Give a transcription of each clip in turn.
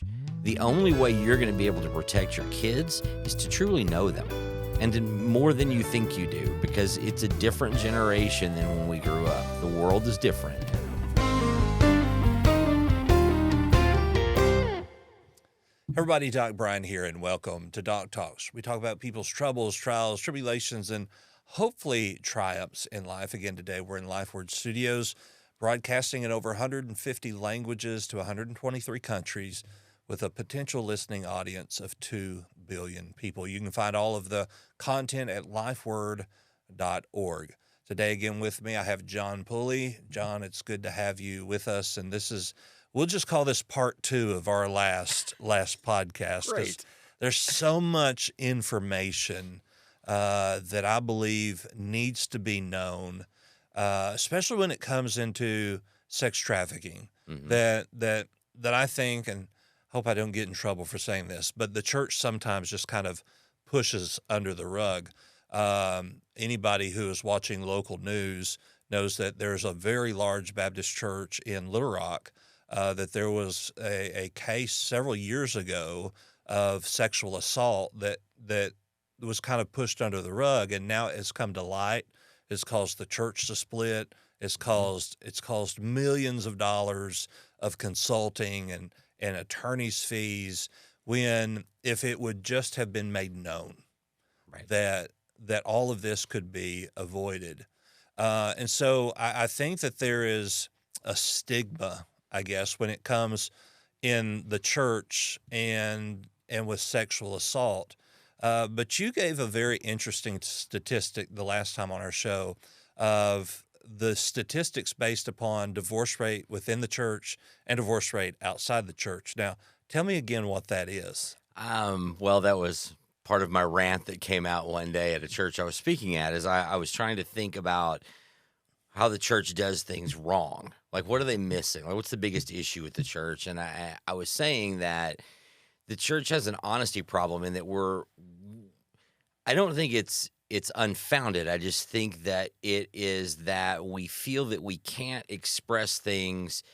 The only way you're going to be able to protect your kids is to truly know them, and more than you think you do, because it's a different generation than when we grew up. The world is different. Everybody, Doc Brian here, and welcome to Doc Talks. We talk about people's troubles, trials, tribulations, and hopefully triumphs in life. Again, today we're in LifeWord Studios, broadcasting in over 150 languages to 123 countries with a potential listening audience of 2 billion people. You can find all of the content at lifeword.org. Today, again, with me, I have John Pulley. John, it's good to have you with us, and this is... We'll just call this part 2 of our last podcast. Great. There's so much information that I believe needs to be known, especially when it comes into sex trafficking. That I think, and hope I don't get in trouble for saying this, but the church sometimes just kind of pushes under the rug. Anybody who is watching local news knows that there's a very large Baptist church in Little Rock. That there was a case several years ago of sexual assault that was kind of pushed under the rug, and now it's come to light. It's caused the church to split. It's caused millions of dollars of consulting and attorney's fees. When if it would just have been made known, Right. that all of this could be avoided, and so I think that there is a stigma, I guess, when it comes in the church and with sexual assault. But you gave a very interesting statistic the last time on our show of the statistics based upon divorce rate within the church and divorce rate outside the church. Now, tell me again what that is. Well, that was part of my rant that came out one day at a church I was speaking at, is I was trying to think about how the church does things wrong. Like, what are they missing? Like, what's the biggest issue with the church? And I was saying that the church has an honesty problem in that I don't think it's unfounded. I just think that it is that we feel that we can't express things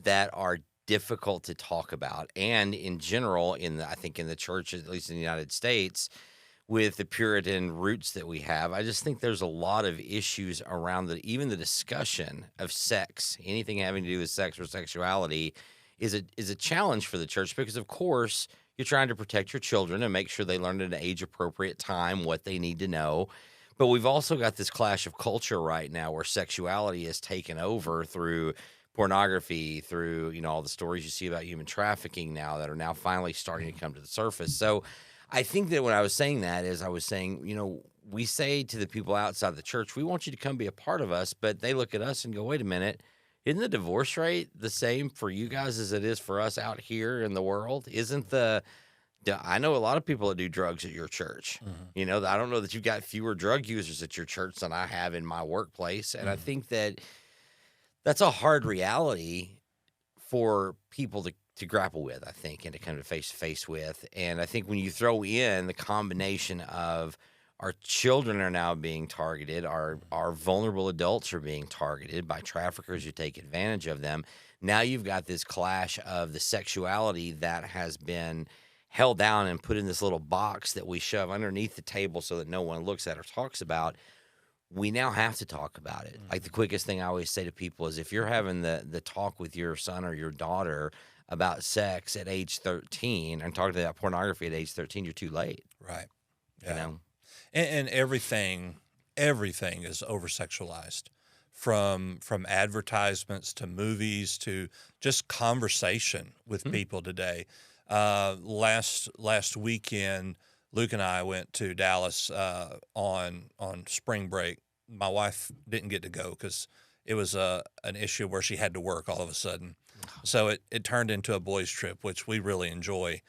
that are difficult to talk about. And in general, I think in the church, at least in the United States, with the Puritan roots that we have, I just think there's a lot of issues around even the discussion of sex, anything having to do with sex or sexuality is a challenge for the church, because of course you're trying to protect your children and make sure they learn at an age appropriate time what they need to know. But we've also got this clash of culture right now where sexuality is taken over through pornography, through, all the stories you see about human trafficking now that are now finally starting to come to the surface. So I think that when I was saying that is I was saying, we say to the people outside the church, we want you to come be a part of us, but they look at us and go, wait a minute, isn't the divorce rate the same for you guys as it is for us out here in the world? I know a lot of people that do drugs at your church. I don't know that you've got fewer drug users at your church than I have in my workplace. And I think that that's a hard reality for people to grapple with, I think, and to come to face with. And I think when you throw in the combination of our children are now being targeted, our vulnerable adults are being targeted by traffickers who take advantage of them. Now you've got this clash of the sexuality that has been held down and put in this little box that we shove underneath the table so that no one looks at or talks about. We now have to talk about it. Like, the quickest thing I always say to people is, if you're having the talk with your son or your daughter about sex at age 13 and talking about pornography at age 13, you're too late. Right. Yeah. And everything is over-sexualized, from advertisements to movies to just conversation with people today. Last weekend, Luke and I went to Dallas on spring break. My wife didn't get to go because it was an issue where she had to work all of a sudden. So it turned into a boys' trip, which we really enjoy.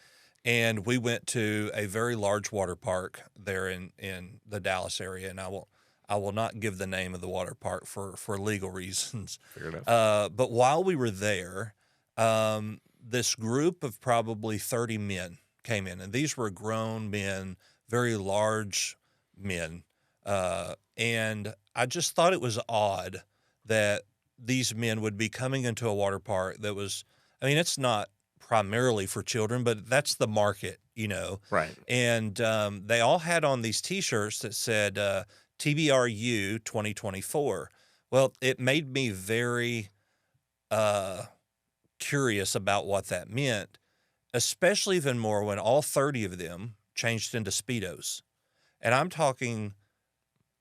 And we went to a very large water park there in the Dallas area. And I will not give the name of the water park for legal reasons. Fair enough. But while we were there, this group of probably 30 men came in. And these were grown men, very large men. And I just thought it was odd that these men would be coming into a water park that was, it's not primarily for children, but that's the market, Right. And they all had on these T-shirts that said TBRU 2024. Well, it made me very curious about what that meant, especially even more when all 30 of them changed into Speedos. And I'm talking,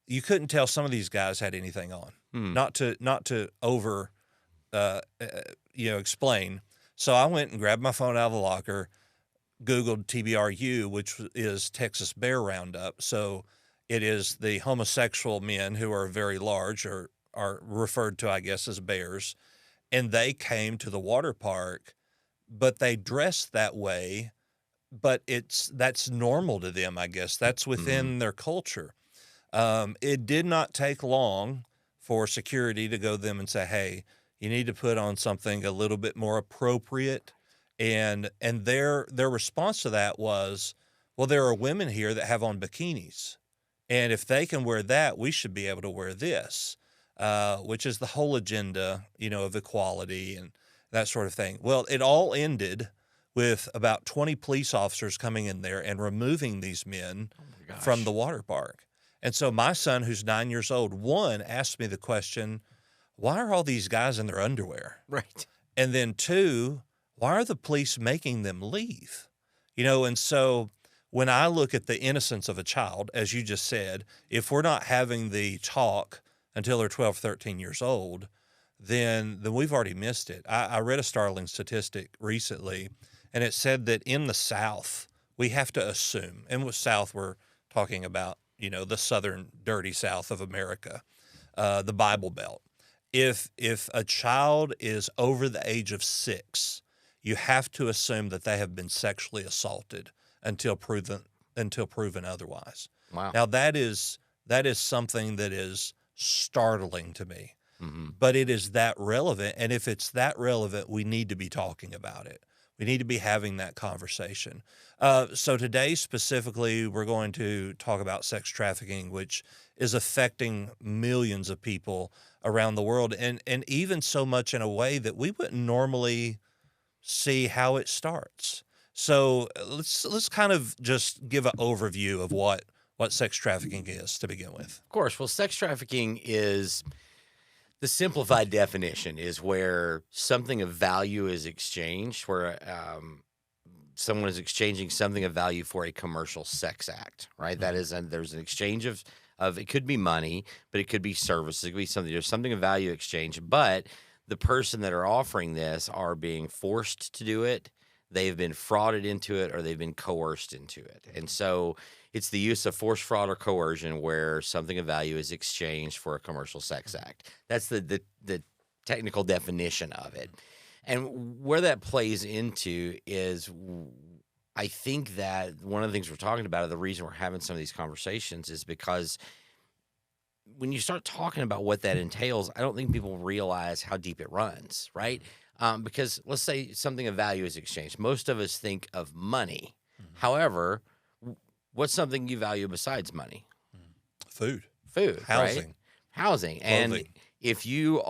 you couldn't tell some of these guys had anything on. Not to over, explain. So I went and grabbed my phone out of the locker, Googled TBRU, which is Texas Bear Roundup. So it is the homosexual men who are very large, or are referred to, I guess, as bears. And they came to the water park, but they dressed that way. But that's normal to them, I guess. That's within their culture. It did not take long for security to go to them and say, hey, you need to put on something a little bit more appropriate. And their response to that was, well, there are women here that have on bikinis. And if they can wear that, we should be able to wear this, which is the whole agenda, of equality and that sort of thing. Well, it all ended with about 20 police officers coming in there and removing these men from the water park. And so my son, who's 9 years old, one, asked me the question, why are all these guys in their underwear? Right. And then two, why are the police making them leave? And so when I look at the innocence of a child, as you just said, if we're not having the talk until they're 12, 13 years old, then we've already missed it. I read a startling statistic recently, and it said that in the South, we have to assume, and with South, we're talking about, the southern dirty South of America, the Bible Belt. If a child is over the age of 6, you have to assume that they have been sexually assaulted until proven otherwise. Wow. Now that is something that is startling to me, but it is that relevant. And if it's that relevant, we need to be talking about it. We need to be having that conversation. So today specifically, we're going to talk about sex trafficking, which is affecting millions of people around the world, and even so much in a way that we wouldn't normally see how it starts. So let's kind of just give an overview of what sex trafficking is to begin with. Of course. Well, sex trafficking is, the simplified definition is where something of value is exchanged, where someone is exchanging something of value for a commercial sex act, right? That is, and there's an exchange of it could be money, but it could be services, it could be something. There's something of value exchange, but the person that are offering this are being forced to do it. They've been frauded into it, or they've been coerced into it. And so it's the use of force, fraud, or coercion where something of value is exchanged for a commercial sex act. That's the technical definition of it. And where that plays into is, I think that one of the things we're talking about, or the reason we're having some of these conversations, is because when you start talking about what that entails, I don't think people realize how deep it runs, right? Because let's say something of value is exchanged. Most of us think of money. However, what's something you value besides money? Food, housing, right? Housing. Clothing. And if you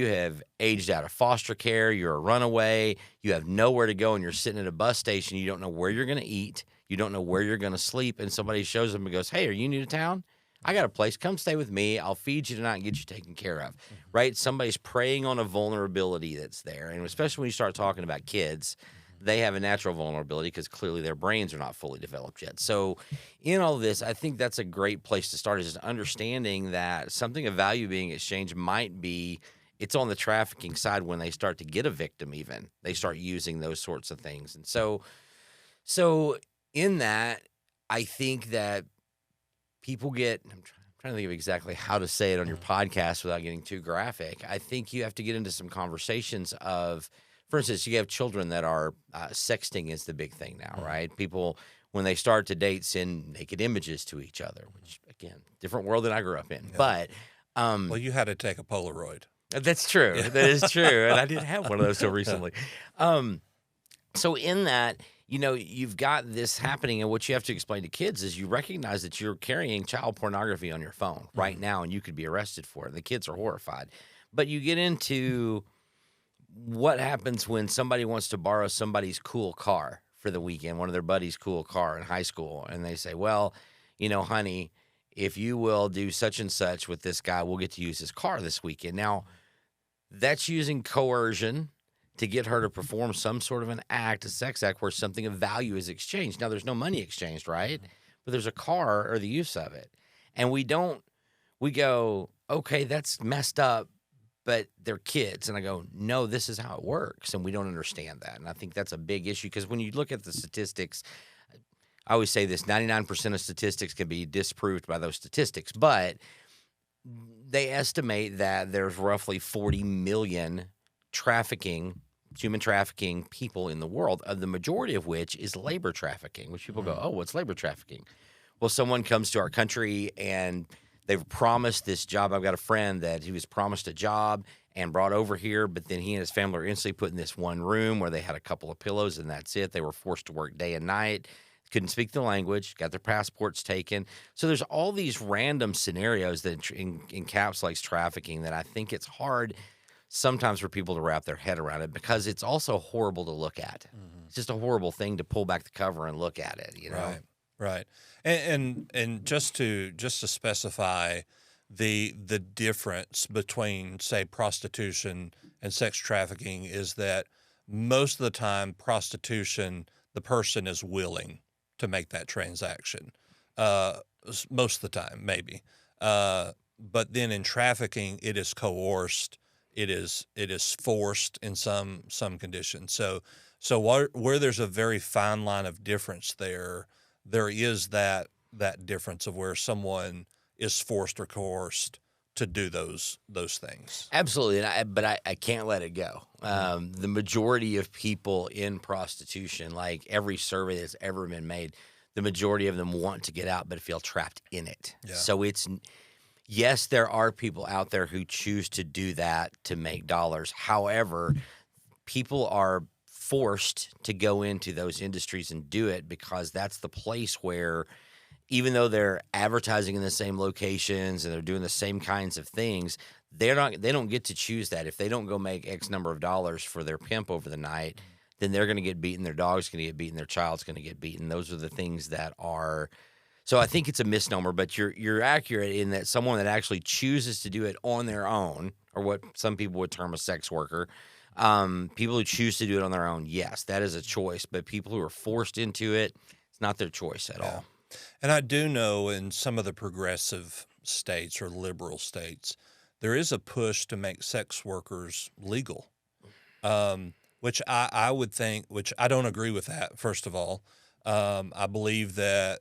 have aged out of foster care, you're a runaway, you have nowhere to go, and you're sitting at a bus station, you don't know where you're going to eat, you don't know where you're going to sleep, and somebody shows up and goes, hey, are you new to town? I got a place. Come stay with me. I'll feed you tonight and get you taken care of, right? Somebody's preying on a vulnerability that's there. And especially when you start talking about kids, they have a natural vulnerability because clearly their brains are not fully developed yet. So in all this, I think that's a great place to start, is just understanding that something of value being exchanged might be, it's on the trafficking side when they start to get a victim even. They start using those sorts of things. And so in that, I think that people get, I'm trying to think of exactly how to say it on your podcast without getting too graphic. I think you have to get into some conversations of, for instance, you have children that are, sexting is the big thing now, right? People, when they start to date, send naked images to each other, which, again, different world than I grew up in. Yeah. But well, you had to take a Polaroid. That's true. Yeah. That is true. And I didn't have one of those till recently. So in that, you've got this happening, and what you have to explain to kids is you recognize that you're carrying child pornography on your phone right now, and you could be arrested for it. The kids are horrified. But you get into what happens when somebody wants to borrow somebody's cool car for the weekend, one of their buddies' cool car in high school, and they say, well, honey, if you will do such and such with this guy, we'll get to use his car this weekend. Now, that's using coercion to get her to perform some sort of an act, a sex act, where something of value is exchanged. Now, there's no money exchanged, right? But there's a car or the use of it. And we go, okay, that's messed up, but they're kids. And I go, no, this is how it works. And we don't understand that. And I think that's a big issue, because when you look at the statistics, I always say this, 99% of statistics can be disproved by those statistics, but they estimate that there's roughly 40 million human trafficking people in the world, the majority of which is labor trafficking, which people go, oh, what's labor trafficking? Well, someone comes to our country and they've promised this job. I've got a friend that he was promised a job and brought over here, but then he and his family were instantly put in this one room where they had a couple of pillows and that's it. They were forced to work day and night, couldn't speak the language, got their passports taken. So there's all these random scenarios that encapsulates trafficking that I think it's hard sometimes for people to wrap their head around it, because it's also horrible to look at. It's just a horrible thing to pull back the cover and look at it, Right. And just to specify the difference between, say, prostitution and sex trafficking is that most of the time prostitution, the person is willing to make that transaction. Most of the time, maybe. But then in trafficking, it is coerced. It is forced in some conditions. So where there's a very fine line of difference there is that difference of where someone is forced or coerced to do those things. Absolutely, but I can't let it go. The majority of people in prostitution, like every survey that's ever been made, the majority of them want to get out but feel trapped in it. Yeah. So yes, there are people out there who choose to do that to make dollars. However, people are forced to go into those industries and do it because that's the place where, even though they're advertising in the same locations and they're doing the same kinds of things, they don't get to choose that. If they don't go make X number of dollars for their pimp over the night, then they're going to get beaten, their dog's going to get beaten, their child's going to get beaten. Those are the things that are. So I think it's a misnomer, but you're accurate in that someone that actually chooses to do it on their own, or what some people would term a sex worker, people who choose to do it on their own, yes, that is a choice. But people who are forced into it, it's not their choice at all. And I do know in some of the progressive states or liberal states, there is a push to make sex workers legal, which I would think, which I don't agree with that, first of all. I believe that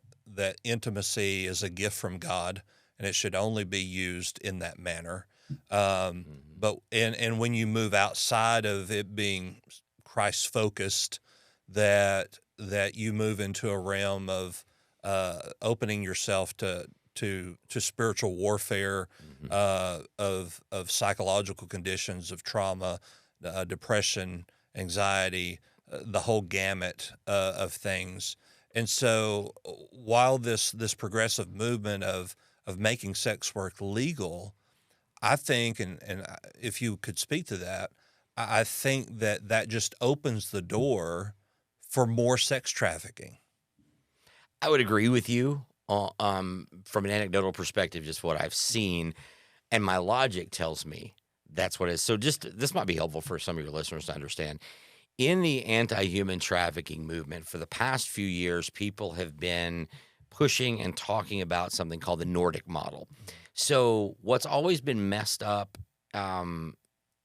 intimacy is a gift from God, and it should only be used in that manner. But when you move outside of it being Christ focused, that you move into a realm of opening yourself to spiritual warfare, of psychological conditions, of trauma, depression, anxiety, the whole gamut of things. And so while this progressive movement of making sex work legal, I think, and if you could speak to that, I think that just opens the door for more sex trafficking. I would agree with you from an anecdotal perspective, just what I've seen, and my logic tells me that's what it is. So this might be helpful for some of your listeners to understand. In the anti-human trafficking movement, for the past few years, people have been pushing and talking about something called the Nordic model. So what's always been messed up and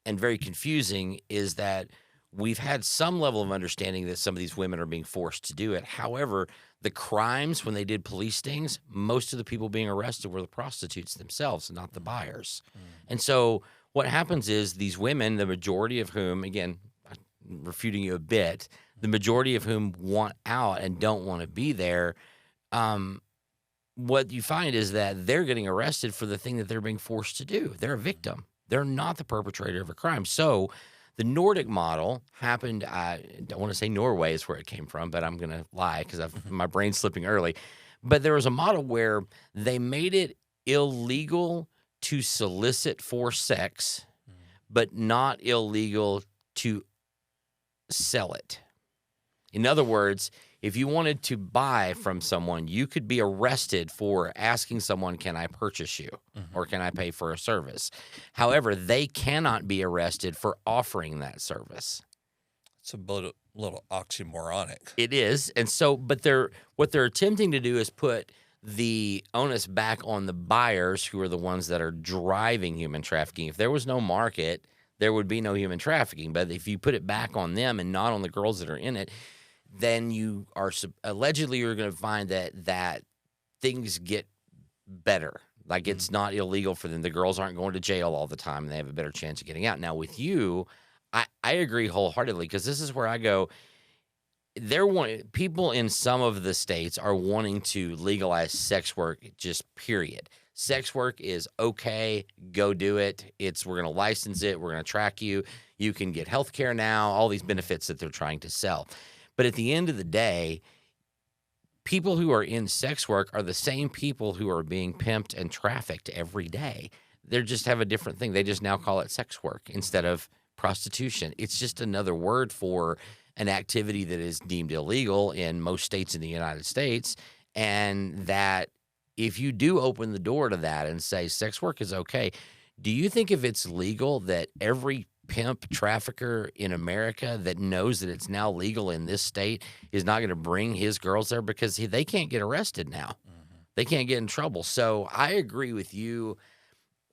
very confusing is that we've had some level of understanding that some of these women are being forced to do it. However, the crimes, when they did police stings, most of the people being arrested were the prostitutes themselves, not the buyers. And so what happens is these women, the majority of whom, again, refuting you a bit, the majority of whom want out and don't want to be there, what you find is that they're getting arrested for the thing that they're being forced to do. They're a victim. They're not the perpetrator of a crime. So the Nordic model happened, I don't want to say Norway is where it came from, but I'm going to lie because my brain's slipping early. But there was a model where they made it illegal to solicit for sex, but not illegal to sell it. In other words, if you wanted to buy from someone, you could be arrested for asking someone, can I purchase you or can I pay for a service? However, they cannot be arrested for offering that service. It's a little oxymoronic. It is. And so, but what they're attempting to do is put the onus back on the buyers, who are the ones that are driving human trafficking. If there was no market, there would be no human trafficking. But if you put it back on them and not on the girls that are in it, then you are allegedly you're going to find that things get better. Like it's not illegal for them. The girls aren't going to jail all the time, and they have a better chance of getting out. Now with you, I agree wholeheartedly, because this is where I go. People in some of the states are wanting to legalize sex work, just period. Sex work is okay. Go do it. We're going to license it. We're going to track you. You can get health care now, all these benefits that they're trying to sell. But at the end of the day, people who are in sex work are the same people who are being pimped and trafficked every day. They just have a different thing. They just now call it sex work instead of prostitution. It's just another word for an activity that is deemed illegal in most states in the United States. And that if you do open the door to that and say sex work is okay, do you think if it's legal that every pimp trafficker in America that knows that it's now legal in this state is not going to bring his girls there because they can't get arrested now? They can't get in trouble. So I agree with you.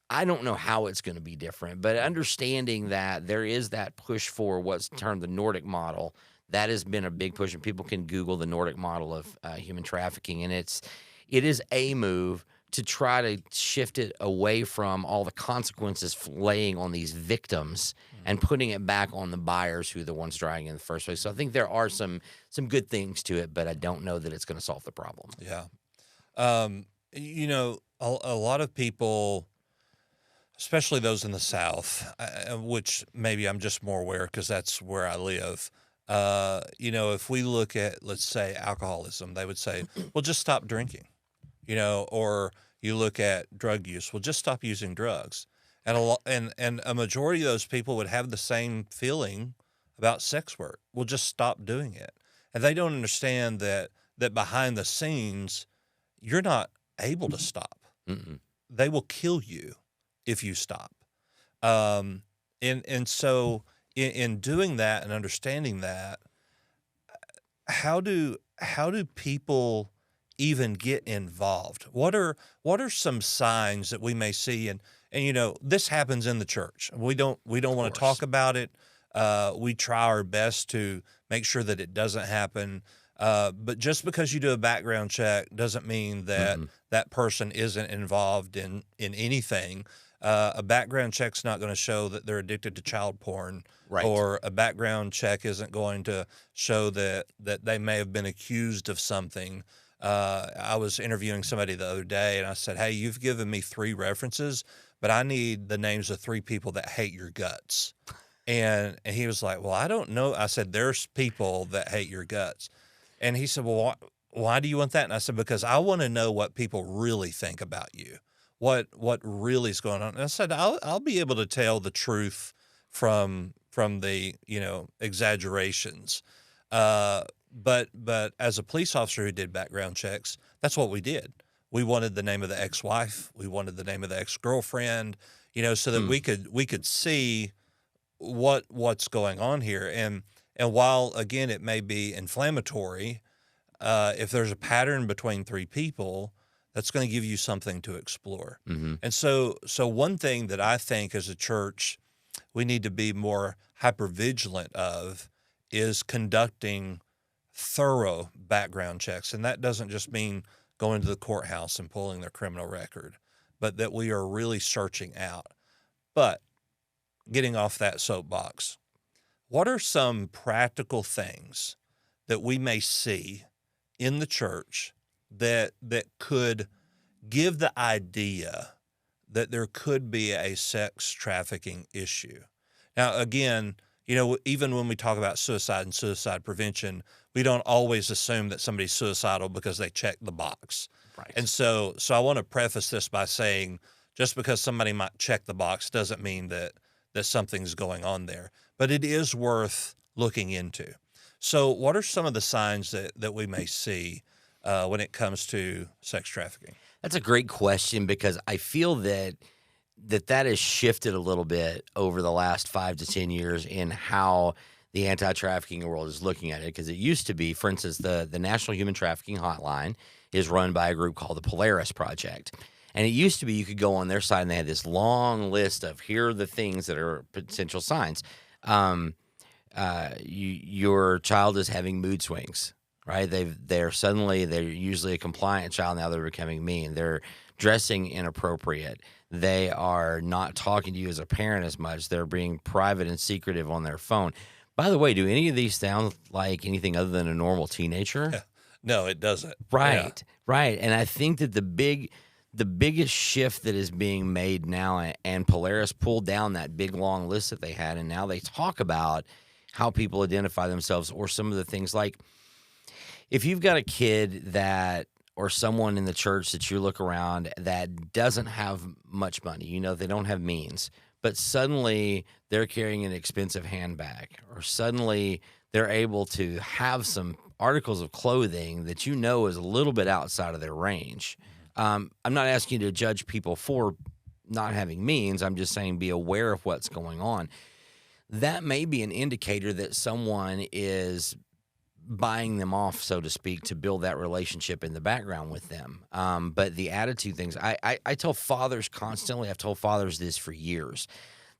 I don't know how it's going to be different, but understanding that there is that push for what's termed the Nordic model, that has been a big push, and people can Google the Nordic model of human trafficking, and it is a move to try to shift it away from all the consequences laying on these victims and putting it back on the buyers, who are the ones driving in the first place. So I think there are some good things to it, but I don't know that it's going to solve the problem. Yeah. A lot of people, especially those in the South, which maybe I'm just more aware because that's where I live. If we look at, let's say, alcoholism, they would say, well, just stop drinking, or you look at drug use, well, just stop using drugs. And a majority of those people would have the same feeling about sex work. Well, just stop doing it. And they don't understand that behind the scenes, you're not able to stop. Mm-mm. They will kill you if you stop. And so in doing that and understanding that, how do people even get involved? What are some signs that we may see? And this happens in the church. We don't want to talk about it. We try our best to make sure that it doesn't happen. But just because you do a background check doesn't mean that that person isn't involved in anything. A background check's not going to show that they're addicted to child porn, right? Or a background check isn't going to show that they may have been accused of something. I was interviewing somebody the other day, and I said, hey, you've given me 3 references, but I need the names of 3 people that hate your guts. And he was like, well, I don't know. I said, there's people that hate your guts. And he said, well, why do you want that? And I said, because I want to know what people really think about you, what really is going on. And I said, I'll be able to tell the truth from the, exaggerations. But as a police officer who did background checks, that's what we did. We wanted the name of the ex-wife. We wanted the name of the ex-girlfriend, so that we could see what's going on here. And while, again, it may be inflammatory, if there's a pattern between 3 people, that's going to give you something to explore. Mm-hmm. And so one thing that I think as a church we need to be more hypervigilant of is conducting thorough background checks. And that doesn't just mean going to the courthouse and pulling their criminal record, but that we are really searching out. But getting off that soapbox, what are some practical things that we may see in the church that could give the idea that there could be a sex trafficking issue? Now, again, even when we talk about suicide and suicide prevention, we don't always assume that somebody's suicidal because they check the box. Right. And so I want to preface this by saying just because somebody might check the box doesn't mean that something's going on there. but it is worth looking into. So, what are some of the signs that we may see when it comes to sex trafficking? That's a great question because I feel that has shifted a little bit over the last 5 to 10 years in how the anti-trafficking world is looking at it. Because it used to be, for instance, the National Human Trafficking Hotline is run by a group called the Polaris Project. And it used to be you could go on their site and they had this long list of here are the things that are potential signs. Your child is having mood swings, right? They're usually a compliant child. Now they're becoming mean. They're dressing inappropriate. They are not talking to you as a parent as much. They're being private and secretive on their phone. By the way, do any of these sound like anything other than a normal teenager? No, it doesn't. Right, right. And I think that the biggest shift that is being made now, and Polaris pulled down that big long list that they had, and now they talk about how people identify themselves, or some of the things like if you've got a kid that, or someone in the church that you look around that doesn't have much money, they don't have means, but suddenly they're carrying an expensive handbag, or suddenly they're able to have some articles of clothing that is a little bit outside of their range. I'm not asking you to judge people for not having means. I'm just saying be aware of what's going on. That may be an indicator that someone is buying them off, so to speak, to build that relationship in the background with them. But the attitude things, I tell fathers constantly, I've told fathers this for years,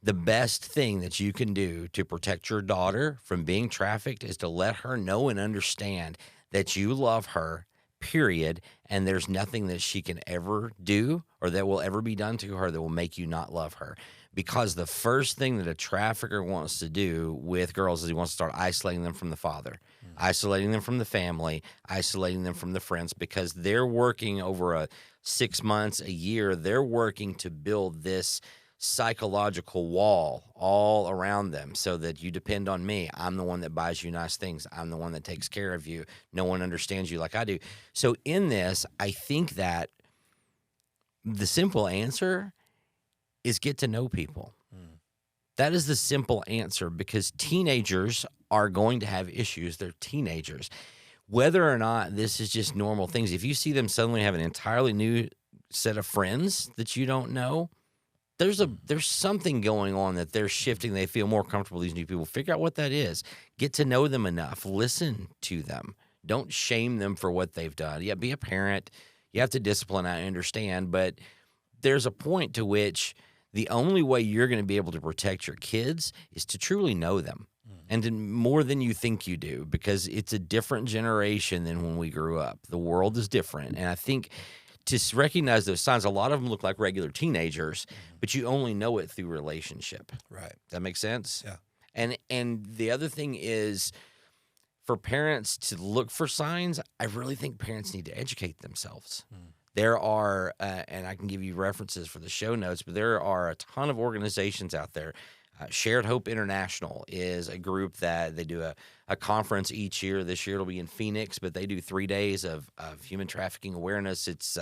the best thing that you can do to protect your daughter from being trafficked is to let her know and understand that you love her, period, and there's nothing that she can ever do or that will ever be done to her that will make you not love her. Because the first thing that a trafficker wants to do with girls is he wants to start isolating them from the father, isolating them from the family, isolating them from the friends, because they're working over 6 months, a year, they're working to build this psychological wall all around them so that you depend on me. I'm the one that buys you nice things. I'm the one that takes care of you. No one understands you like I do. So in this, I think that the simple answer is get to know people. That is the simple answer, because teenagers are going to have issues. They're teenagers. Whether or not this is just normal things, if you see them suddenly have an entirely new set of friends that you don't know, there's something going on that they're shifting. They feel more comfortable with these new people. Figure out what that is. Get to know them enough. Listen to them. Don't shame them for what they've done. Yeah, be a parent. You have to discipline, I understand, but there's a point to which the only way you're going to be able to protect your kids is to truly know them, and to, more than you think you do, because it's a different generation than when we grew up. The world is different, and I think to recognize those signs, a lot of them look like regular teenagers, but you only know it through relationship. Right. That makes sense? Yeah. And the other thing is, for parents to look for signs, I really think parents need to educate themselves. There are, and I can give you references for the show notes, but there are a ton of organizations out there. Shared Hope International is a group that they do a conference each year. This year it'll be in Phoenix, but they do 3 days of human trafficking awareness. It's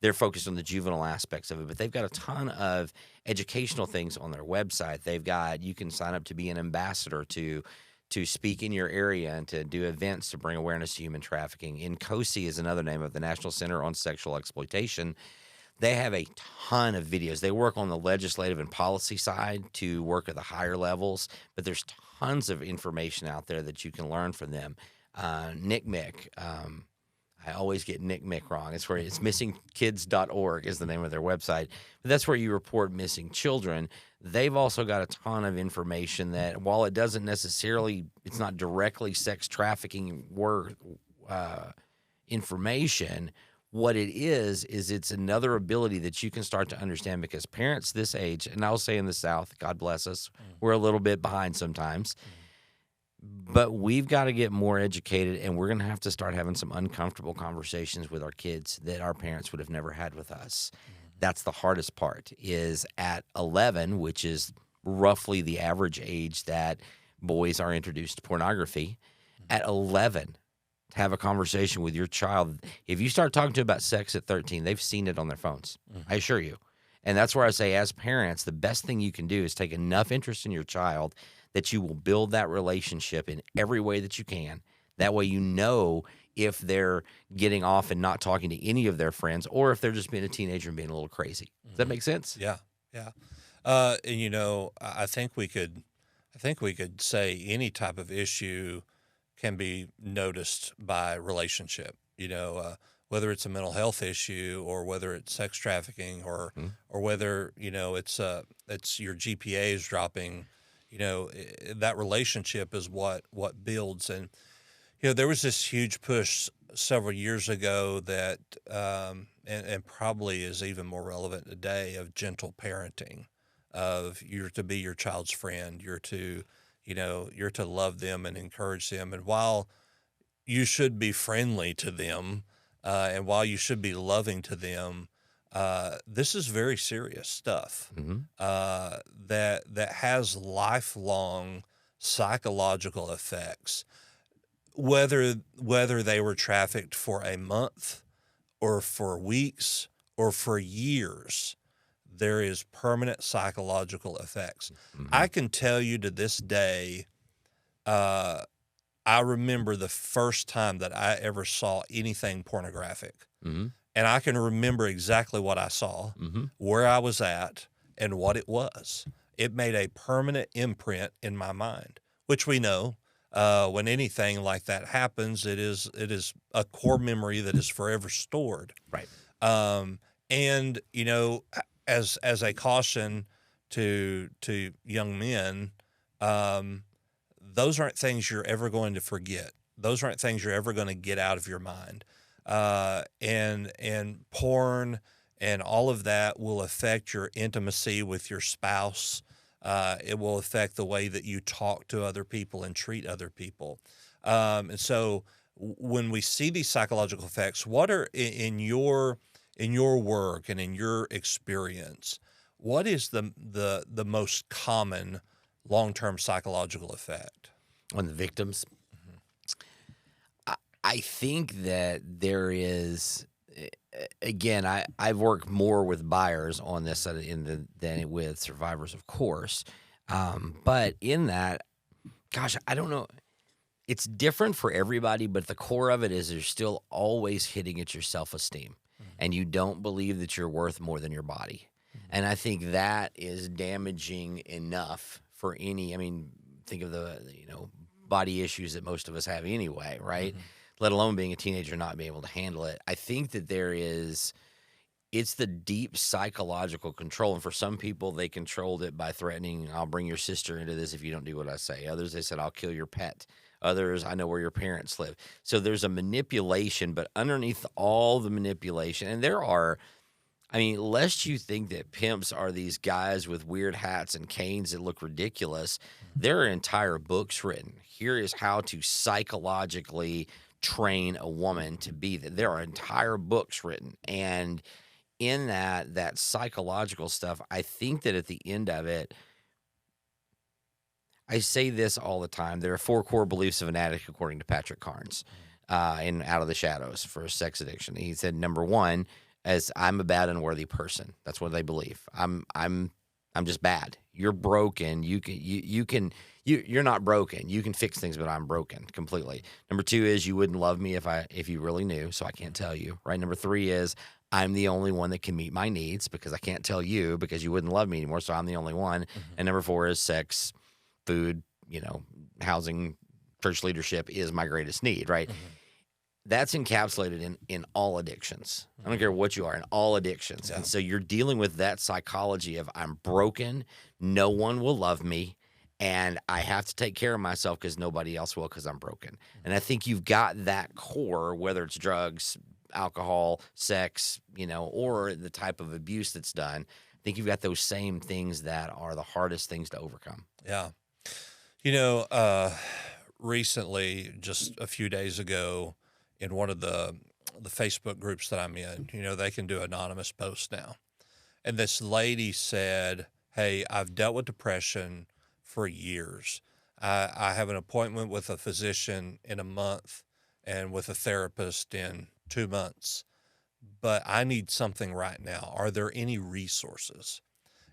they're focused on the juvenile aspects of it, but they've got a ton of educational things on their website. They've got, you can sign up to be an ambassador to speak in your area and to do events to bring awareness to human trafficking. NCOSI is another name of the National Center on Sexual Exploitation. They have a ton of videos. They work on the legislative and policy side to work at the higher levels, but there's tons of information out there that you can learn from them. NCMEC, I always get NCMEC wrong. It's missingkids.org is the name of their website. But that's where you report missing children. They've also got a ton of information that, while it doesn't necessarily, it's not directly sex trafficking information, what it is it's another ability that you can start to understand, because parents this age, and I'll say in the South, God bless us, we're a little bit behind sometimes, but we've got to get more educated, and we're going to have to start having some uncomfortable conversations with our kids that our parents would have never had with us. That's the hardest part, is at 11, which is roughly the average age that boys are introduced to pornography. At 11, to have a conversation with your child. If you start talking to them about sex at 13, they've seen it on their phones. I assure you. And that's where I say, as parents, the best thing you can do is take enough interest in your child that you will build that relationship in every way that you can. That way, you know if they're getting off and not talking to any of their friends, or if they're just being a teenager and being a little crazy. Does that make sense? Yeah, yeah. And I think we could say any type of issue can be noticed by relationship. Whether it's a mental health issue or whether it's sex trafficking or whether it's your GPA is dropping. That relationship is what builds. And there was this huge push several years ago that, and probably is even more relevant today, of gentle parenting, of you're to be your child's friend, you're to love them and encourage them. And while you should be friendly to them, and while you should be loving to them, this is very serious stuff, that has lifelong psychological effects. Whether they were trafficked for a month or for weeks or for years, there is permanent psychological effects. I can tell you to this day, I remember the first time that I ever saw anything pornographic. And I can remember exactly what I saw, where I was at, and what it was. It made a permanent imprint in my mind, which we know. When anything like that happens, it is a core memory that is forever stored. Right. And as a caution to young men, those aren't things you're ever going to forget. Those aren't things you're ever going to get out of your mind. And porn and all of that will affect your intimacy with your spouse. It will affect the way that you talk to other people and treat other people. And so when we see these psychological effects, what are in your work and in your experience, what is the most common long-term psychological effect On the victims? I think that there is, again, I've worked more with buyers on this than with survivors, of course. But in that, gosh, I don't know. It's different for everybody, but the core of it is you're still always hitting at your self-esteem, and you don't believe that you're worth more than your body. And I think that is damaging enough for any. I mean, think of the body issues that most of us have anyway, right? Let alone being a teenager, not being able to handle it. I think that it's the deep psychological control. And for some people, they controlled it by threatening, I'll bring your sister into this if you don't do what I say. Others, they said, I'll kill your pet. Others, I know where your parents live. So there's a manipulation, but underneath all the manipulation, and there are, lest you think that pimps are these guys with weird hats and canes that look ridiculous, there are entire books written. Here is how to psychologically train a woman to be that. There are entire books written. And in that psychological stuff, I think that at the end of it, I say this all the time. There are 4 core beliefs of an addict, according to Patrick Carnes, in Out of the Shadows for sex addiction. He said, number 1, as I'm a bad, unworthy person. That's what they believe. I'm just bad. You're broken. You're not broken. You can fix things, but I'm broken completely. Number 2 is you wouldn't love me if you really knew, so I can't tell you, right? Number 3 is I'm the only one that can meet my needs because I can't tell you because you wouldn't love me anymore, so I'm the only one. And number 4 is sex, food, housing, church leadership is my greatest need, right? That's encapsulated in all addictions. I don't care what you are, in all addictions. Yeah. And so you're dealing with that psychology of I'm broken, no one will love me, and I have to take care of myself because nobody else will because I'm broken. And I think you've got that core, whether it's drugs, alcohol, sex, or the type of abuse that's done. I think you've got those same things that are the hardest things to overcome. Yeah. Recently, just a few days ago, in one of the Facebook groups that I'm in, they can do anonymous posts now. And this lady said, hey, I've dealt with depression for years. I have an appointment with a physician in a month and with a therapist in 2 months, but I need something right now. Are there any resources?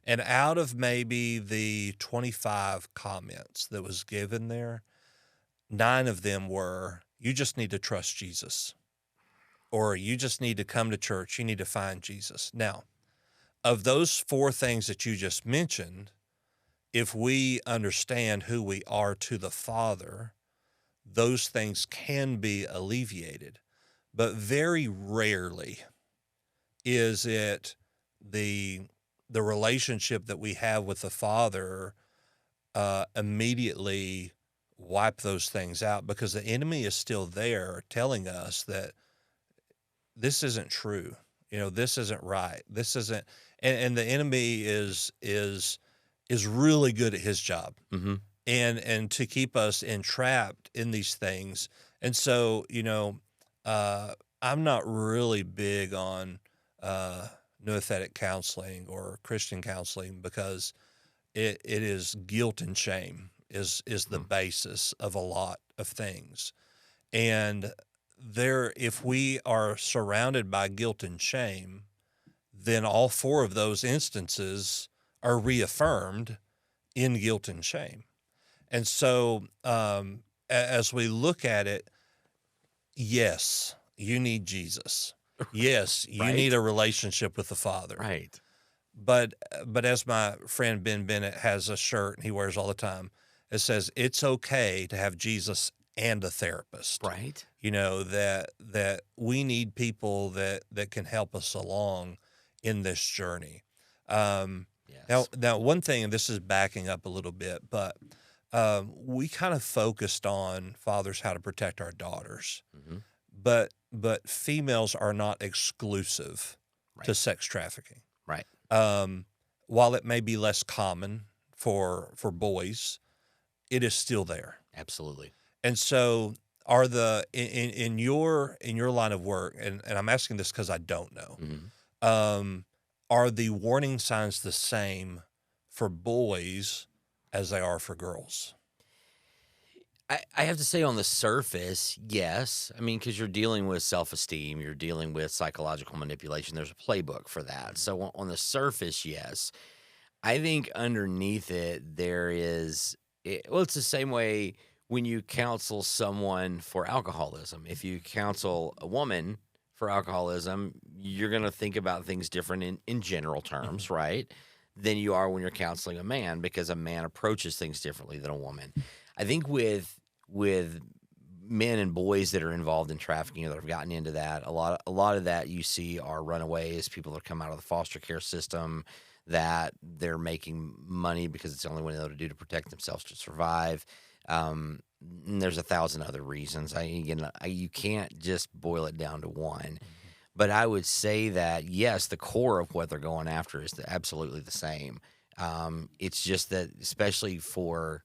And out of maybe the 25 comments that was given there, 9 of them were, you just need to trust Jesus, or you just need to come to church. You need to find Jesus. Now, of those 4 things that you just mentioned, if we understand who we are to the Father, those things can be alleviated. But very rarely is it the relationship that we have with the Father immediately wipe those things out, because the enemy is still there telling us that this isn't true. This isn't right. This isn't, and the enemy is really good at his job, Mm-hmm. and to keep us entrapped in these things. And so, I'm not really big on nouthetic counseling or Christian counseling, because it is guilt and shame is the basis of a lot of things. And if we are surrounded by guilt and shame, then all 4 of those instances are reaffirmed in guilt and shame. And so, as we look at it, yes, you need Jesus. Yes, you Right. need a relationship with the Father. Right. But as my friend Ben Bennett has a shirt and he wears all the time, it says it's okay to have Jesus and a therapist. Right. That we need people that can help us along in this journey. Yes. Now, one thing, and this is backing up a little bit, but we kind of focused on fathers how to protect our daughters, Mm-hmm. but females are not exclusive to Right. sex trafficking. Right. While it may be less common for boys, it is still there. Absolutely. And so, are in your line of work, and I'm asking this because I don't know, Mm-hmm. are the warning signs the same for boys as they are for girls? I have to say, on the surface, yes. I mean, because you're dealing with self-esteem, you're dealing with psychological manipulation. There's a playbook for that. So on the surface, yes. I think underneath it, it's the same way when you counsel someone for alcoholism. If you counsel a woman for alcoholism, you're going to think about things different in general terms, right, than you are when you're counseling a man, because a man approaches things differently than a woman. I think with men and boys that are involved in trafficking or that have gotten into that, a lot of that you see are runaways, people that come out of the foster care system, that they're making money because it's the only way they know to do to protect themselves, to survive. And there's 1,000 other reasons. You can't just boil it down to one. But I would say that, yes, the core of what they're going after is absolutely the same. It's just that, especially for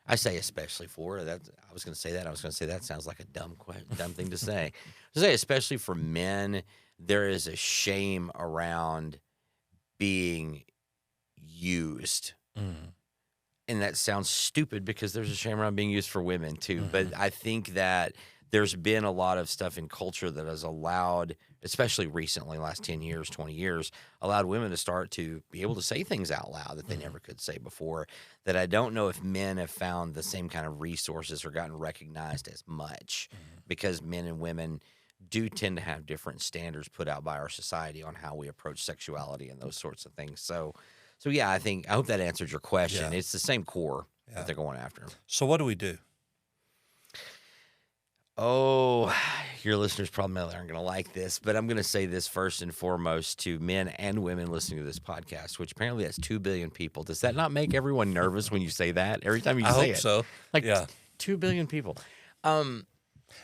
that. I was going to say that sounds like a dumb thing to say. To say, especially for men, there is a shame around being used. Mm. And that sounds stupid, because there's a shame around being used for women too. But I think that there's been a lot of stuff in culture that has allowed, especially recently, last 10 years, 20 years, allowed women to start to be able to say things out loud that they never could say before, that I don't know if men have found the same kind of resources or gotten recognized as much, because men and women do tend to have different standards put out by our society on how we approach sexuality and those sorts of things. So yeah, I hope that answered your question. Yeah. It's the same core Yeah. that they're going after. So what do we do? Oh, your listeners probably aren't going to like this, but I'm going to say this first and foremost to men and women listening to this podcast, which apparently has 2 billion people. Does that not make everyone nervous when you say that? Every time you I say hope it. so. Like, Yeah. 2 billion people. And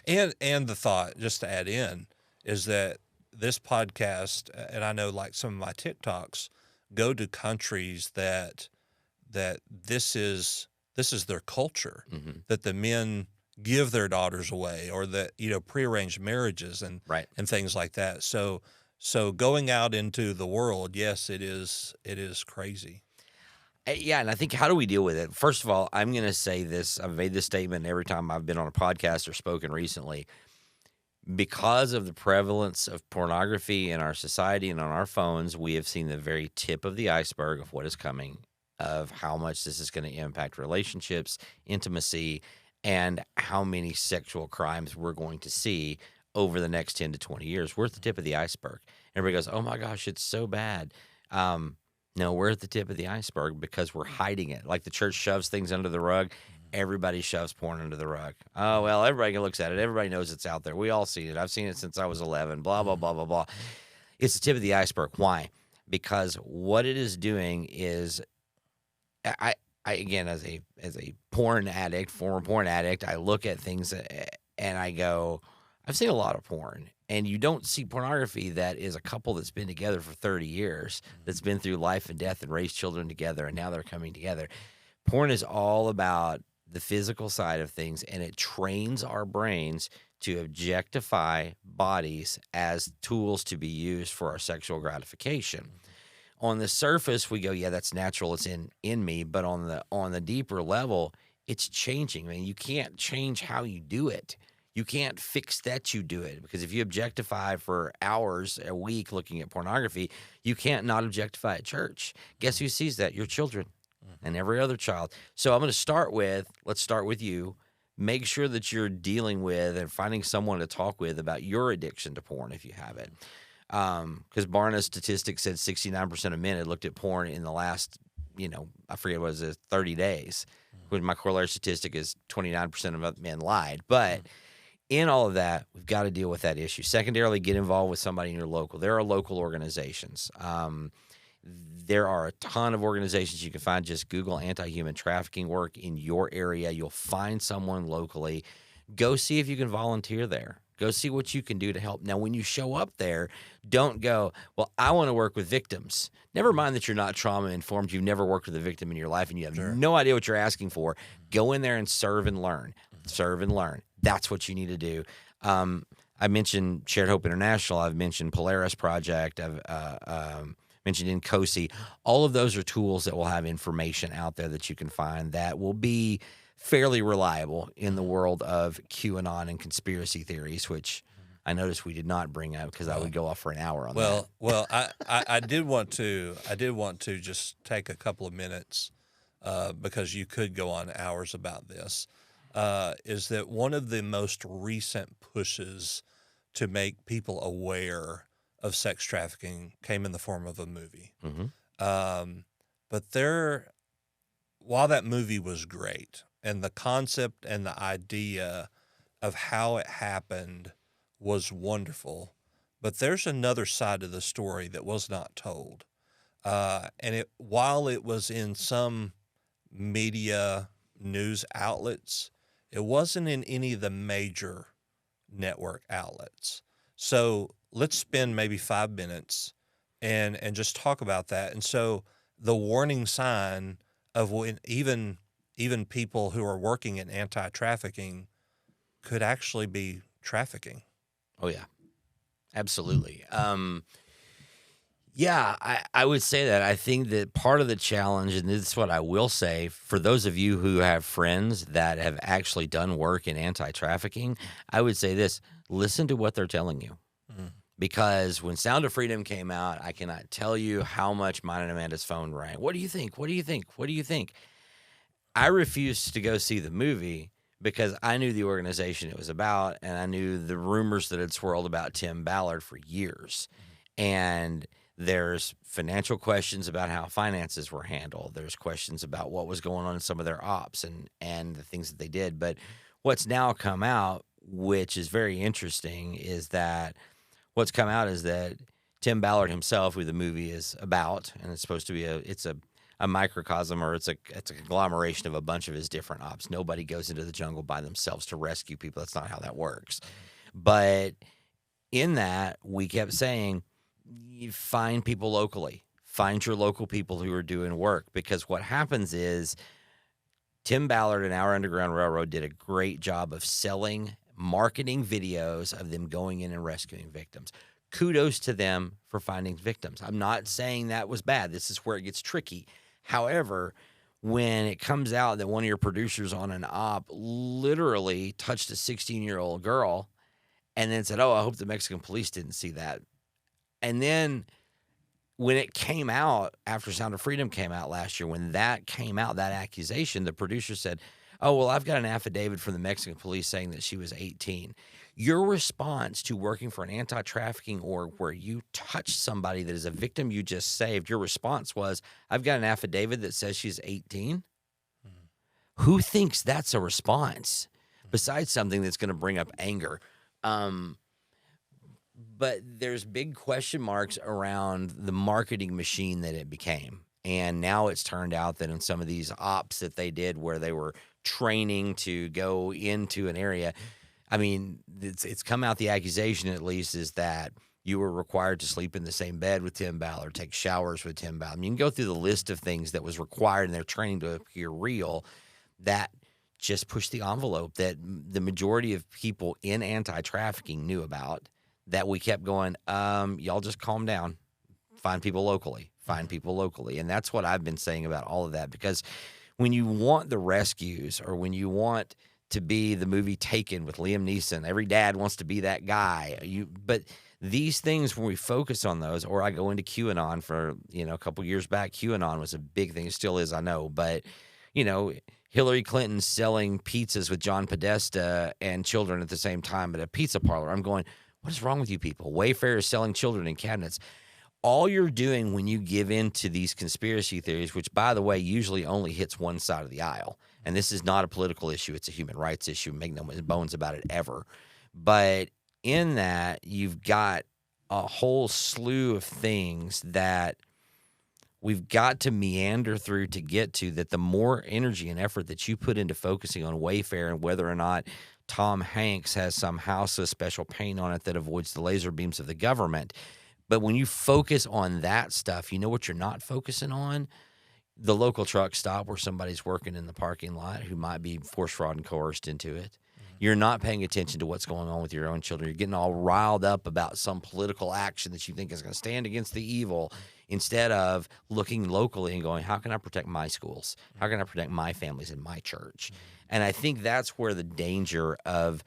the thought, just to add in, is that this podcast, and I know like some of my TikToks, go to countries that this is their culture, that the men give their daughters away, or that, prearranged marriages and Right. and things like that. So going out into the world, yes, it is crazy. Yeah, and I think, how do we deal with it? First of all, I'm going to say this. I've made this statement every time I've been on a podcast or spoken recently. Because of the prevalence of pornography in our society and on our phones, we have seen the very tip of the iceberg of what is coming, of how much this is going to impact relationships, intimacy, and how many sexual crimes we're going to see over the next 10 to 20 years. We're at the tip of the iceberg. Everybody goes, oh my gosh, it's so bad. No, we're at the tip of the iceberg because we're hiding it. Like the church shoves things under the rug. Everybody shoves porn under the rug. Oh, well, everybody looks at it. Everybody knows it's out there. We all see it. I've seen it since I was 11, blah, blah, blah, blah, blah. It's the tip of the iceberg. Why? Because what it is doing is, I again, as a porn addict, former porn addict, I look at things and I go, I've seen a lot of porn. And you don't see pornography that is a couple that's been together for 30 years, that's been through life and death and raised children together, and now they're coming together. Porn is all about the physical side of things, and it trains our brains to objectify bodies as tools to be used for our sexual gratification. On the surface, we go, yeah, that's natural. It's in me. But on the deeper level, it's changing. I mean, you can't change how you do it. You can't fix that you do it, because if you objectify for hours a week looking at pornography, you can't not objectify at church. Guess who sees that? Your children and every other child. So I'm going to let's start with you. Make sure that you're dealing with and finding someone to talk with about your addiction to porn if you have it. Because Barna's statistics said 69% of men had looked at porn in the last, I forget what it was, 30 days. When my corollary statistic is 29% of men lied. But in all of that, we've got to deal with that issue. Secondarily, get involved with somebody in your local. There are local organizations. There are a ton of organizations you can find. Just Google anti-human trafficking work in your area. You'll find someone locally. Go see if you can volunteer there. Go see what you can do to help. Now, when you show up there, don't go, well, I want to work with victims. Never mind that you're not trauma-informed. You've never worked with a victim in your life, and you have no idea what you're asking for. Go in there and serve and learn. Serve and learn. That's what you need to do. I mentioned Shared Hope International. I've mentioned Polaris Project. I've mentioned INCOSI. All of those are tools that will have information out there that you can find that will be fairly reliable in the world of QAnon and conspiracy theories, which I noticed we did not bring up because I would go off for an hour on that. Well, I did want to just take a couple of minutes because you could go on hours about this. Is that one of the most recent pushes to make people aware of sex trafficking came in the form of a movie. But while that movie was great, and the concept and the idea of how it happened was wonderful, but there's another side of the story that was not told. And while it was in some media news outlets, it wasn't in any of the major network outlets. So let's spend maybe 5 minutes and just talk about that. And so the warning sign of when even people who are working in anti-trafficking could actually be trafficking. Oh, yeah. Absolutely. Yeah, I would say that. I think that part of the challenge, and this is what I will say, for those of you who have friends that have actually done work in anti-trafficking, I would say this: listen to what they're telling you. Because when Sound of Freedom came out, I cannot tell you how much mine and Amanda's phone rang. What do you think? What do you think? What do you think? I refused to go see the movie because I knew the organization it was about, and I knew the rumors that had swirled about Tim Ballard for years. And there's financial questions about how finances were handled. There's questions about what was going on in some of their ops and the things that they did. But what's now come out, which is very interesting, is that what's come out is that Tim Ballard himself, who the movie is about, and it's supposed to be a microcosm, or it's a conglomeration of a bunch of his different ops. Nobody goes into the jungle by themselves to rescue people. That's not how that works. But in that, we kept saying, you find people locally. Find your local people who are doing work, because what happens is Tim Ballard and Our Underground Railroad did a great job of selling, marketing videos of them going in and rescuing victims. Kudos to them for finding victims. I'm not saying that was bad. This is where it gets tricky. However, when it comes out that one of your producers on an op literally touched a 16-year-old girl and then said, "Oh, I hope the Mexican police didn't see that." And then when it came out after Sound of Freedom came out last year, when that came out, that accusation, the producer said, "Oh, well, I've got an affidavit from the Mexican police saying that she was 18." Your response to working for an anti-trafficking org where you touched somebody that is a victim you just saved, your response was, "I've got an affidavit that says she's 18." Who thinks that's a response besides something that's going to bring up anger? But there's big question marks around the marketing machine that it became. And now it's turned out that in some of these ops that they did where they were training to go into an area, I mean, it's come out, the accusation at least is that you were required to sleep in the same bed with Tim Ballard, take showers with Tim Ballard. I mean, you can go through the list of things that was required in their training to appear real that just pushed the envelope that the majority of people in anti-trafficking knew about, that we kept going, y'all just calm down, find people locally. And that's what I've been saying about all of that, because when you want the rescues, or when you want to be the movie Taken with Liam Neeson, every dad wants to be that guy. But these things, when we focus on those, or I go into QAnon for, a couple years back, QAnon was a big thing. It still is, I know. But, Hillary Clinton selling pizzas with John Podesta and children at the same time at a pizza parlor. I'm going, what is wrong with you people? Wayfair is selling children in cabinets. All you're doing when you give in to these conspiracy theories, which, by the way, usually only hits one side of the aisle, and this is not a political issue, it's a human rights issue, make no bones about it ever. But in that, you've got a whole slew of things that we've got to meander through to get to, that the more energy and effort that you put into focusing on Wayfair and whether or not Tom Hanks has some house with special paint on it that avoids the laser beams of the government. But when you focus on that stuff, you know what you're not focusing on? The local truck stop where somebody's working in the parking lot who might be forced, fraud, and coerced into it. You're not paying attention to what's going on with your own children. You're getting all riled up about some political action that you think is going to stand against the evil, instead of looking locally and going, how can I protect my schools? How can I protect my families in my church? And I think that's where the danger of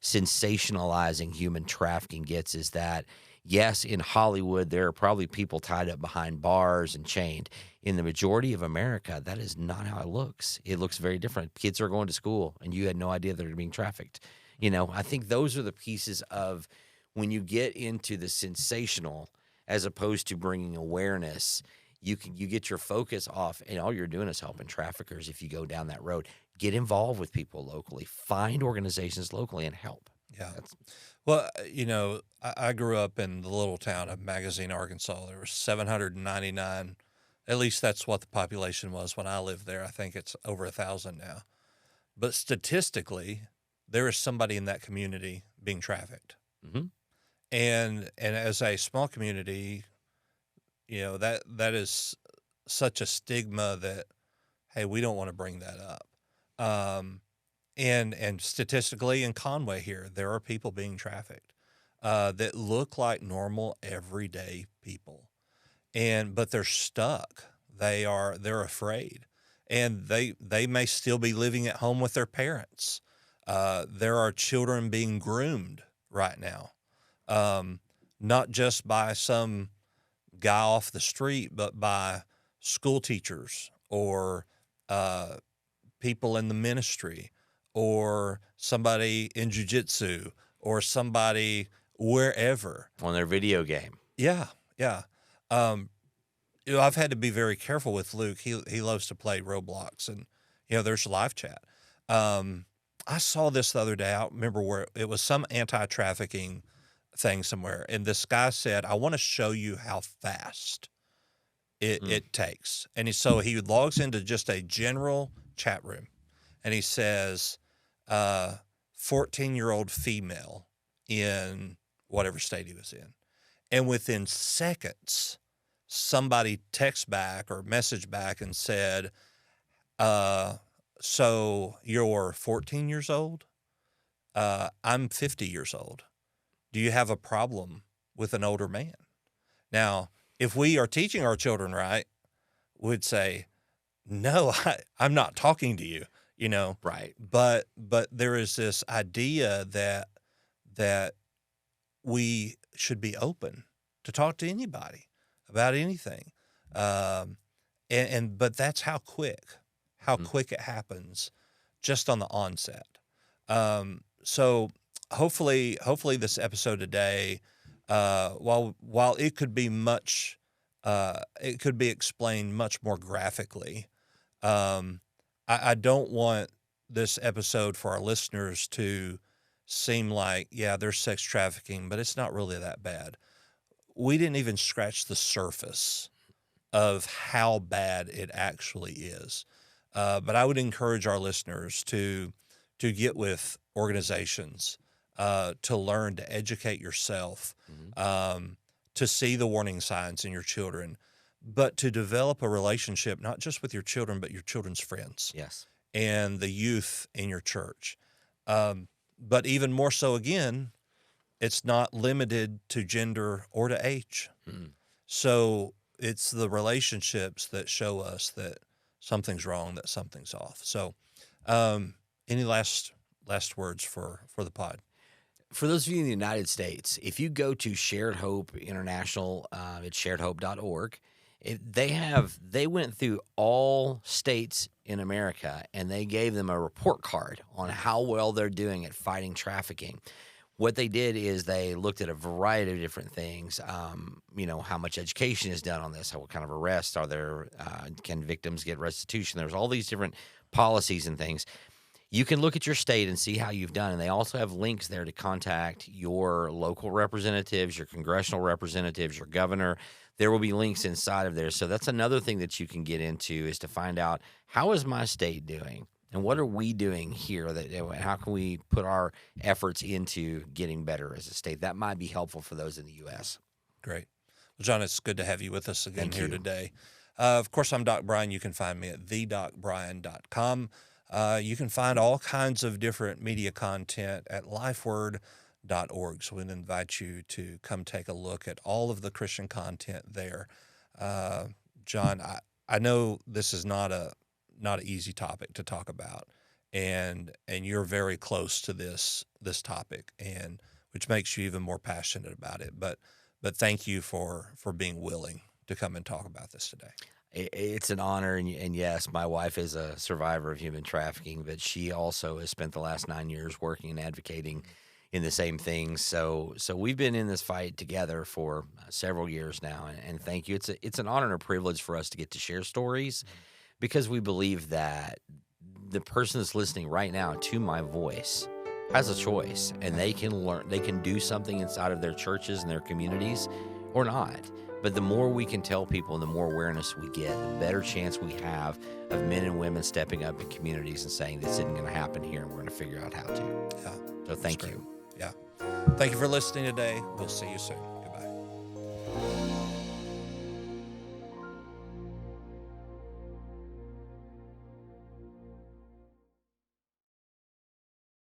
sensationalizing human trafficking gets, is that, yes, in Hollywood, there are probably people tied up behind bars and chained. In the majority of America, that is not how it looks. It looks very different. Kids are going to school, and you had no idea they're being trafficked. I think those are the pieces of when you get into the sensational as opposed to bringing awareness, you get your focus off, and all you're doing is helping traffickers if you go down that road. Get involved with people locally. Find organizations locally and help. Yeah. Well, I grew up in the little town of Magazine, Arkansas. There were 799. At least that's what the population was when I lived there. I think it's over 1,000 now. But statistically, there is somebody in that community being trafficked. Mm-hmm. And as a small community, that is such a stigma that, hey, we don't want to bring that up. And statistically in Conway here, there are people being trafficked that look like normal, everyday people, but they're stuck. They're afraid, and they may still be living at home with their parents. There are children being groomed right now, not just by some guy off the street, but by school teachers or people in the ministry, or somebody in jiu-jitsu, or somebody wherever. On their video game. Yeah. I've had to be very careful with Luke. He loves to play Roblox, and, there's live chat. I saw this the other day. I don't remember where. It was some anti-trafficking thing somewhere, and this guy said, I want to show you how fast it takes. And so he logs into just a general chat room, and he says, 14-year-old female in whatever state he was in. And within seconds, somebody text back or message back and said, so you're 14 years old? I'm 50 years old. Do you have a problem with an older man? Now, if we are teaching our children right, we'd say, no, I'm not talking to you. Right. But there is this idea that we should be open to talk to anybody about anything. But that's how quick it happens just on the onset. So hopefully this episode today, while it could be it could be explained much more graphically. I don't want this episode for our listeners to seem like, yeah, there's sex trafficking, but it's not really that bad. We didn't even scratch the surface of how bad it actually is. But I would encourage our listeners to get with organizations, to learn to educate yourself, to see the warning signs in your children, but to develop a relationship, not just with your children, but your children's friends. Yes. And the youth in your church. But even more so, again, it's not limited to gender or to age. So it's the relationships that show us that something's wrong, that something's off. So any last words for the pod? For those of you in the United States, if you go to Shared Hope International, it's sharedhope.org, they went through all states in America, and they gave them a report card on how well they're doing at fighting trafficking. What they did is they looked at a variety of different things. How much education is done on this? What kind of arrests are there? Can victims get restitution? There's all these different policies and things. You can look at your state and see how you've done, and they also have links there to contact your local representatives, your congressional representatives, your governor. There will be links inside of there. So that's another thing that you can get into, is to find out, how is my state doing? And what are we doing here? How can we put our efforts into getting better as a state? That might be helpful for those in the U.S. Great. Well, John, it's good to have you with us again here today. Of course, I'm Doc Brian. You can find me at thedocbrian.com. You can find all kinds of different media content at lifeword.org. So we'd invite you to come take a look at all of the Christian content there. John, I know this is not an easy topic to talk about, and you're very close to this topic, and which makes you even more passionate about it. But thank you for being willing to come and talk about this today. It's an honor, and yes, my wife is a survivor of human trafficking, but she also has spent the last 9 years working and advocating in the same things. So we've been in this fight together for several years now, and thank you. It's an honor and a privilege for us to get to share stories, because we believe that the person that's listening right now to my voice has a choice, and they can learn, they can do something inside of their churches and their communities or not. But the more we can tell people and the more awareness we get, the better chance we have of men and women stepping up in communities and saying, this isn't going to happen here, and we're going to figure out how to. Yeah. So thank you. Yeah. Thank you for listening today. We'll see you soon.